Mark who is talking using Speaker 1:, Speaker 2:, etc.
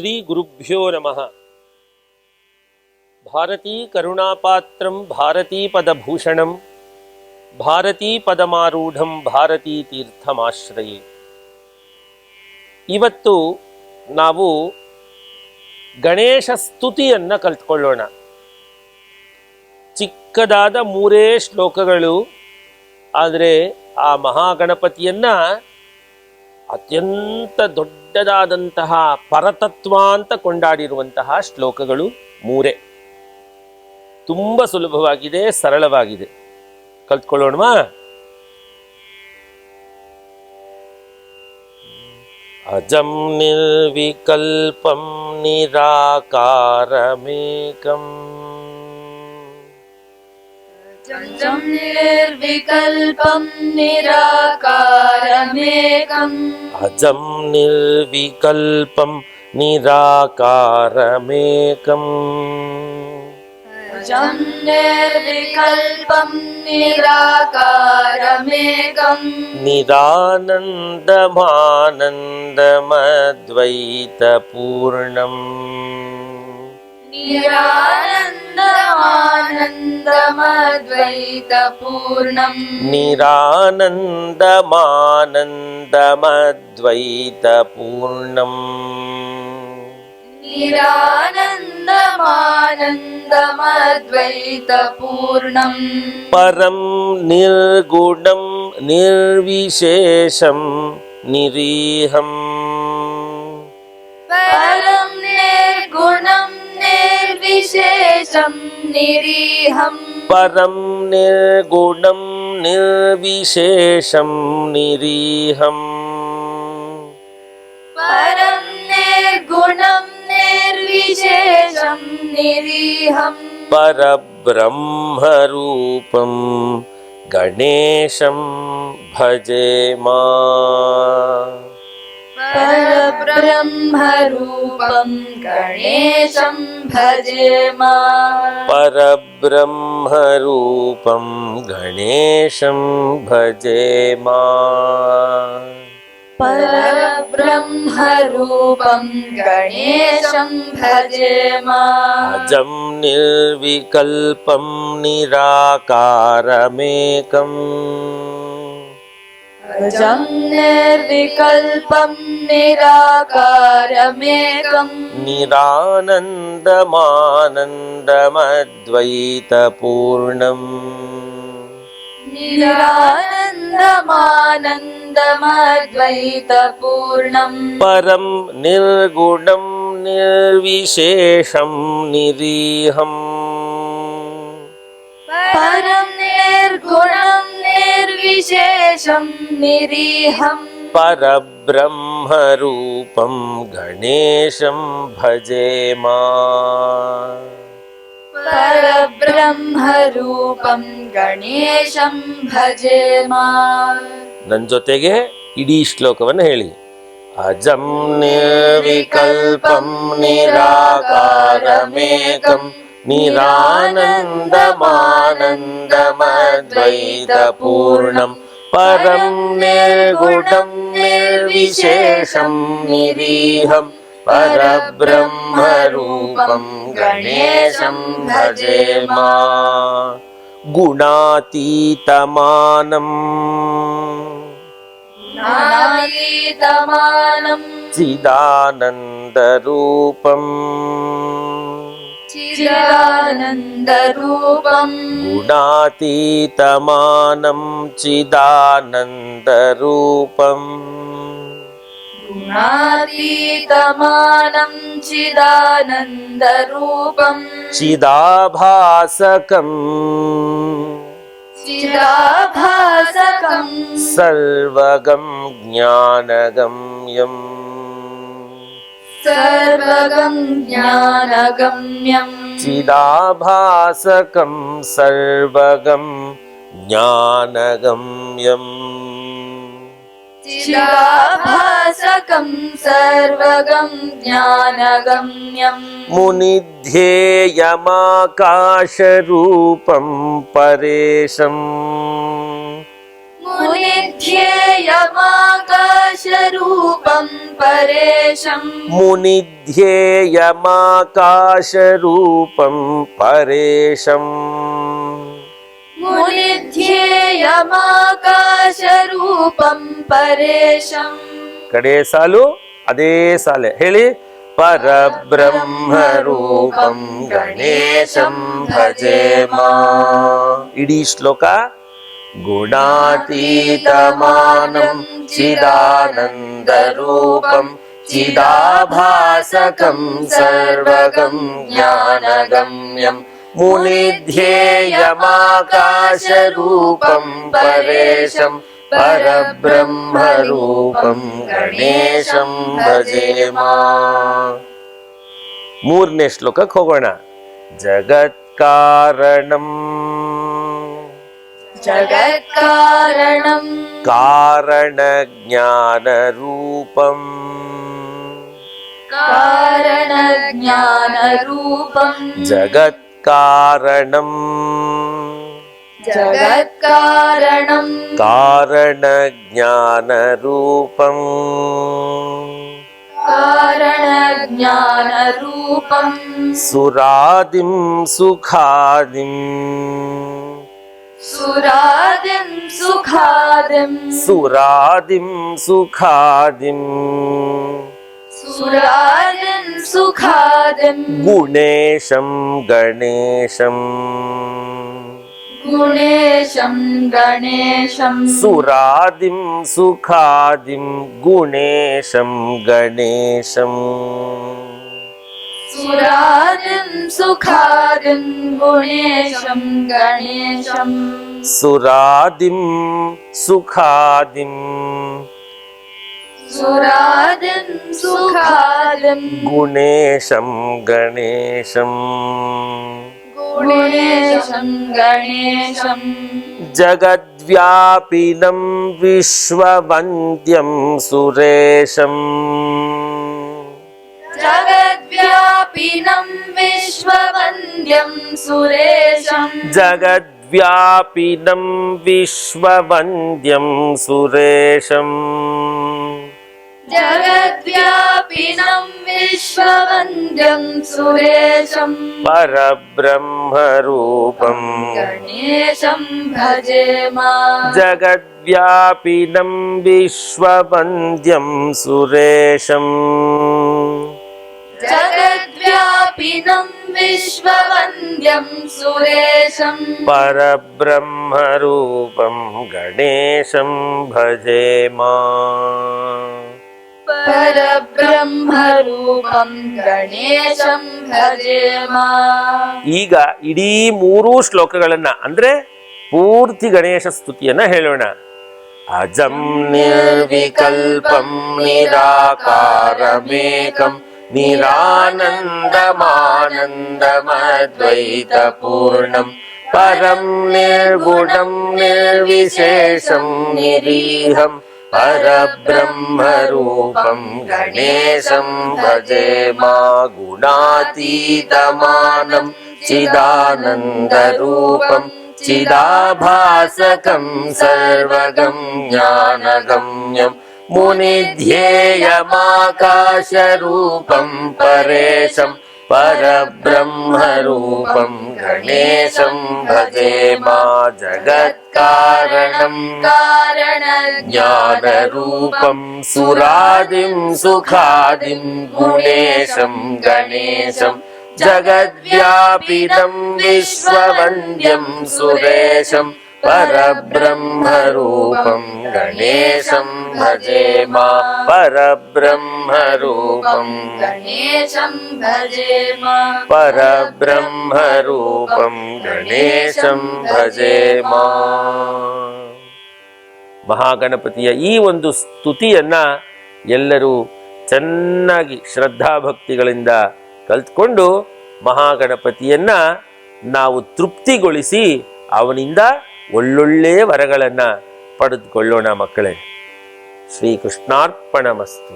Speaker 1: ಶ್ರೀ ಗುರುಭ್ಯೋ ನಮಃ. ಭಾರತೀ ಕರುಣಾಪಾತ್ರಂ ಭಾರತೀ ಪದಭೂಷಣಂ ಭಾರತೀ ಪದಮಾರೂಢಂ ಭಾರತೀ ತೀರ್ಥಮಾಶ್ರಯೇ. ಇವತ್ತು ನಾವು ಗಣೇಶ ಸ್ತುತಿಯನ್ನು ಕಲ್ತ್ಕೊಳ್ಳೋಣ. ಚಿಕ್ಕದಾದ 3 ಶ್ಲೋಕಗಳು, ಆದರೆ ಆ ಮಹಾಗಣಪತಿಯನ್ನು ಅತ್ಯಂತ ದೊಡ್ಡದಾದಂತಹ ಪರತತ್ವ ಅಂತ ಕೊಂಡಾಡಿರುವಂತಹ ಶ್ಲೋಕಗಳು 3. ತುಂಬ ಸುಲಭವಾಗಿದೆ, ಸರಳವಾಗಿದೆ. ಕಲ್ತ್ಕೊಳ್ಳೋಣವಾ? ಅಜಂ ನಿರ್ವಿಕಲ್ಪಂ ನಿರಾಕಾರಮೇಕಂ
Speaker 2: ಅಜಂ ನಿರ್ವಿಕಲ್ಪಂ ನಿರಾಕಾರಮೇಕಂ
Speaker 1: ಅಜಂ ನಿರ್ವಿಕಲ್ಪಂ ನಿರಾಕಾರಮೇಕಂ
Speaker 2: ಅಜಂ ನಿರ್ವಿಕಲ್ಪಂ ನಿರಾಕಾರಮೇಕಂ
Speaker 1: ನಿರಾನಂದಮಾನಂದಮದ್ವೈತಪೂರ್ಣಂ
Speaker 2: ನಿರಾನಂದಮಾನಂದಮದ್ವೈತಪೂರ್ಣಂ
Speaker 1: ನಿರಾನಂದಮಾನಂದಮದ್ವೈತಪೂರ್ಣಂ
Speaker 2: ನಿರಾನಂದಮಾನಂದಮದ್ವೈತಪೂರ್ಣಂ
Speaker 1: ಪರಂ ನಿರ್ಗುಣಂ ನಿರ್ವಿಶೇಷಂ ನಿರೀಹಂ
Speaker 2: ಪರಂ ನಿರ್ಗುಣಂ ನಿರ್ವಿಶೇಷಂ ನಿರೀಹಂ
Speaker 1: ಪರಂ ನಿರ್ಗುಣಂ ನಿರ್ವಿಶೇಷಂ ನಿರೀಹಂ
Speaker 2: ಪರಂ ನಿರ್ಗುಣಂ ನಿರ್ವಿಶೇಷಂ ನಿರೀಹಂ
Speaker 1: ಪರಬ್ರಹ್ಮರೂಪಂ ಗಣೇಶಂ ಭಜೇಮಾ
Speaker 2: ಪರಬ್ರಹ್ಮರೂಪಂ ಗಣೇಶಂ ಭಜೇಮ
Speaker 1: ಪರಬ್ರಹ್ಮರೂಪಂ ಗಣೇಶಂ ಭಜೇಮಾ
Speaker 2: ಪರಬ್ರಹ್ಮರೂಪಂ ಗಣೇಶಂ ಭಜೇಮ
Speaker 1: ಅಜಂ ನಿರ್ವಿಕಲ್ಪಂ ನಿರಾಕಾರಮೇಕಂ
Speaker 2: ಅಜಂ ನಿರ್ವಿಕಲ್ಪಂ ನಿರಾಕಾರಮೇಕಂ
Speaker 1: ನಿರಾನಂದಮಾನಂದಮದ್ವೈತಪೂರ್ಣಂ
Speaker 2: ನಿರಾನಂದಮಾನಂದಮದ್ವೈತಪೂರ್ಣಂ
Speaker 1: ಪರಂ ನಿರ್ಗುಣಂ ನಿರ್ವಿಶೇಷಂ ನಿರೀಹಂ
Speaker 2: ಪರಂ ನಿರ್ಗುಣಂ ನಿರ್ವಿಶೇಷಂ ನಿರೀಹಂ
Speaker 1: ಪರಬ್ರಹ್ಮರೂಪಂ ಗಣೇಶಂ ಭಜೇಮಾ
Speaker 2: ಪರಬ್ರಹ್ಮರೂಪಂ ಗಣೇಶಂ ಭಜೇಮ.
Speaker 1: ನನ್ನ ಜೊತೆಗೆ ಇಡೀ ಶ್ಲೋಕವನ್ನು ಹೇಳಿ. ಅಜಂ ನಿರ್ವಿಕಲ್ಪಂ ನಿರಾಕಾರಮೇಕಂ ನಿರಾನಂದಮಾನಂದಮದ್ವೈತಪೂರ್ಣಂ ಪರಂ ನಿರ್ಗುಣಂ ನಿರ್ವಿಶೇಷಂ ನಿರೀಹಂ ಪರಬ್ರಹ್ಮರೂಪಂ ಗಣೇಶಂ ಭಜೇಮಾ. ಗುಣಾತೀತಮಾನಂ
Speaker 2: ಗುಣಾತೀತಮಾನಂ
Speaker 1: ಚಿದಾನಂದರೂಪಂ
Speaker 2: ಚಿದಾನಂದರೂಪಂ
Speaker 1: ಗುಣಾತೀತಮಾನಂ ಚಿದಾನಂದರೂಪಂ
Speaker 2: ಗುಣಾತೀತಮಾನಂ ಚಿದಾನಂದರೂಪಂ
Speaker 1: ಚಿದಾಭಾಸಕಂ
Speaker 2: ಚಿದಾಭಾಸಕಂ
Speaker 1: ಸರ್ವಗಂ ಜ್ಞಾನಗಮ್ಯಂ
Speaker 2: ಸರ್ವಗಂ ಜ್ಞಾನಗಮ್ಯಂ
Speaker 1: ಚಿದಾಭಾಸಕಂ ಸರ್ವಗಂ ಜ್ಞಾನಗಮ್ಯಂ
Speaker 2: ಚಿದಾಭಾಸಕಂ ಸರ್ವಗಂ ಜ್ಞಾನಗಮ್ಯಂ
Speaker 1: ಮುನಿಧ್ಯೇಯಮಾಕಾಶರೂಪಂ ಪರೇಶಂ
Speaker 2: ಮುನಿಧ್ಯೇಯಮಾಕಾಶರೂಪಂ रूपं परेशम्
Speaker 1: मुनिध्येयमाकाशरूपं परेशम्
Speaker 2: मुनिध्येयमाकाशरूपं परेशम्
Speaker 1: ಕಡೆ ಸಾಲು ಅದೇ ಸಾಲೆ ಹೇಳಿ ಪರಬ್ರಹ್ಮರೂಪಂ ಗಣೇಶಂ ಭಜೇಮ. ಇಡೀ ಶ್ಲೋಕ ಗುಣಾತೀತಮಾನಂ ಚಿದಾನಂದರೂಪಂ ಚಿದಾಭಾಸಕಂ ಸರ್ವಗಂ ಜ್ಞಾನಗಮ್ಯಂ ಮುನಿಧ್ಯೇಯಮಾಕಾಶರೂಪಂ ಪರೇಶಂ ಪರಬ್ರಹ್ಮರೂಪಂ ಗಣೇಶಂ ಭಜೇಮ. ಮೂರನೇ ಶ್ಲೋಕಕ್ಕೆ ಹೋಗೋಣ. ಜಗತ್ಕಾರಣಂ
Speaker 2: ಜಗತ್ಕಾರಣಂ
Speaker 1: ಕಾರಣಜ್ಞಾನರೂಪಂ
Speaker 2: ಕಾರಣಜ್ಞಾನರೂಪಂ
Speaker 1: ಜಗತ್ಕಾರಣಂ
Speaker 2: ಜಗತ್ಕಾರಣಂ
Speaker 1: ಕಾರಣಜ್ಞಾನರೂಪಂ
Speaker 2: ಕಾರಣಜ್ಞಾನರೂಪಂ
Speaker 1: ಸುರಾದಿಂ ಸುಖಾದಿಂ
Speaker 2: ಸುರಾದಿಂ ಸುಖಾದಿಂ
Speaker 1: ಸುರಾದಿಂ ಸುಖಾದಿಂ
Speaker 2: ಸುರಾದಿಂ ಸುಖಾದಿಂ
Speaker 1: ಗುಣೇಶಂ ಗಣೇಶಂ
Speaker 2: ಗುಣೇಶಂ ಗಣೇಶಂ
Speaker 1: ಸುರಾದಿಂ ಸುಖಾದಿಂ ಗುಣೇಶಂ ಗಣೇಶಂ
Speaker 2: ಸುರಾದಿಂ ಸುಖಾದಿಂ ಗುಣೇಶಂ ಗಣೇಶಂ
Speaker 1: ಸುರಾದಿಂ ಸುಖಾದಿಂ
Speaker 2: ಸುರಾದಿಂ ಸುಖಾದಿಂ
Speaker 1: ಗುಣೇಶಂ ಗಣೇಶಂ
Speaker 2: ಗುಣೇಶಂ ಗಣೇಶಂ
Speaker 1: ಜಗದ್ವ್ಯಾಪಿನಂ ವಿಶ್ವವಂದ್ಯಂ ಸುರೇಶಂ
Speaker 2: ಜಗದ್ವ್ಯಾಪಿನಂ ವಿಶ್ವವಂದ್ಯಂ ಸುರೇಶಂ
Speaker 1: ಜಗದ್ವ್ಯಾಪಿನಂ ವಿಶ್ವವಂದ್ಯಂ ಸುರೇಶಂ
Speaker 2: ಜಗದ್ವ್ಯಾಪಿನಂ ವಿಶ್ವವಂದ್ಯಂ ಸುರೇಶಂ
Speaker 1: ಪರಬ್ರಹ್ಮರೂಪಂ
Speaker 2: ಗಣೇಶಂ ಭಜೇಮ
Speaker 1: ಜಗದ್ವ್ಯಾಪಿನಂ ವಿಶ್ವವಂದ್ಯಂ ಸುರೇಶಂ
Speaker 2: ಜಗದ್ವ್ಯಾಪಿನಂ ವಿಶ್ವವಂದ್ಯಂ ಸುರೇಶಂ
Speaker 1: ಪರಬ್ರಹ್ಮರೂಪಂ ಗಣೇಶಂ ಭಜೇಮ.
Speaker 2: ಪರಬ್ರಹ್ಮರೂಪಂ ಗಣೇಶಂ ಭಜೇಮ.
Speaker 1: ಈಗ ಇಡೀ ಮೂರೂ ಶ್ಲೋಕಗಳನ್ನ ಅಂದ್ರೆ ಪೂರ್ತಿ ಗಣೇಶ ಸ್ತುತಿಯನ್ನ ಹೇಳೋಣ. ಅಜಂ ನಿರ್ವಿಕಲ್ಪಂ ನಿರಾಕಾರಮೇಕಂ ನಿರಾನಂದಮಾನಂದಮದ್ವೈತಪೂರ್ಣಂ ಪರಂ ನಿರ್ಗುಣಂ ನಿರ್ವಿಶೇಷಂ ನಿರೀಹಂ ಪರಬ್ರಹ್ಮರೂಪಂ ಗಣೇಶಂ ಭಜೇಮ. ಗುಣಾತೀತಮಾನಂ ಚಿದಾನಂದರೂಪಂ ಚಿದಾಭಾಸಕಂ ಸರ್ವಗಂ ಜ್ಞಾನಗಮ್ಯಂ ಮುನಿಧ್ಯೇಯಮಾಕಾಶರೂಪಂ ಪರೇಶಂ ಪರಬ್ರಹ್ಮರೂಪಂ ಗಣೇಶಂ ಭಜೇಮ. ಜಗತ್ಕಾರಣಂ ಜ್ಞಾನರೂಪಂ ಸುರಾದಿಂ ಸುಖಾದಿಂ ಗುಣೇಶಂ ಗಣೇಶಂ ಜಗದ್ವ್ಯಾಪಿನಂ ವಿಶ್ವವಂದ್ಯಂ ಸುರೇಶಂ ಪರಬ್ರಹ್ಮರೂಪಂ ಗಣೇಶಂ ಭಜೇಮ. ಪರಬ್ರಹ್ಮರೂಪಂ
Speaker 2: ಗಣೇಶಂ ಭಜೇಮ
Speaker 1: ಪರಬ್ರಹ್ಮರೂಪಂ ಗಣೇಶಂ ಭಜೇಮ. ಮಹಾಗಣಪತಿಯ ಈ ಒಂದು ಸ್ತುತಿಯನ್ನ ಎಲ್ಲರೂ ಚೆನ್ನಾಗಿ ಶ್ರದ್ಧಾಭಕ್ತಿಗಳಿಂದ ಕಲ್ತ್ಕೊಂಡು ಮಹಾಗಣಪತಿಯನ್ನ ನಾವು ತೃಪ್ತಿಗೊಳಿಸಿ ಅವನಿಂದ ಒಳ್ಳೊಳ್ಳೆಯ ವರಗಳನ್ನು ಪಡೆದುಕೊಳ್ಳೋಣ ಮಕ್ಕಳೇ. ಶ್ರೀಕೃಷ್ಣಾರ್ಪಣಮಸ್ತು.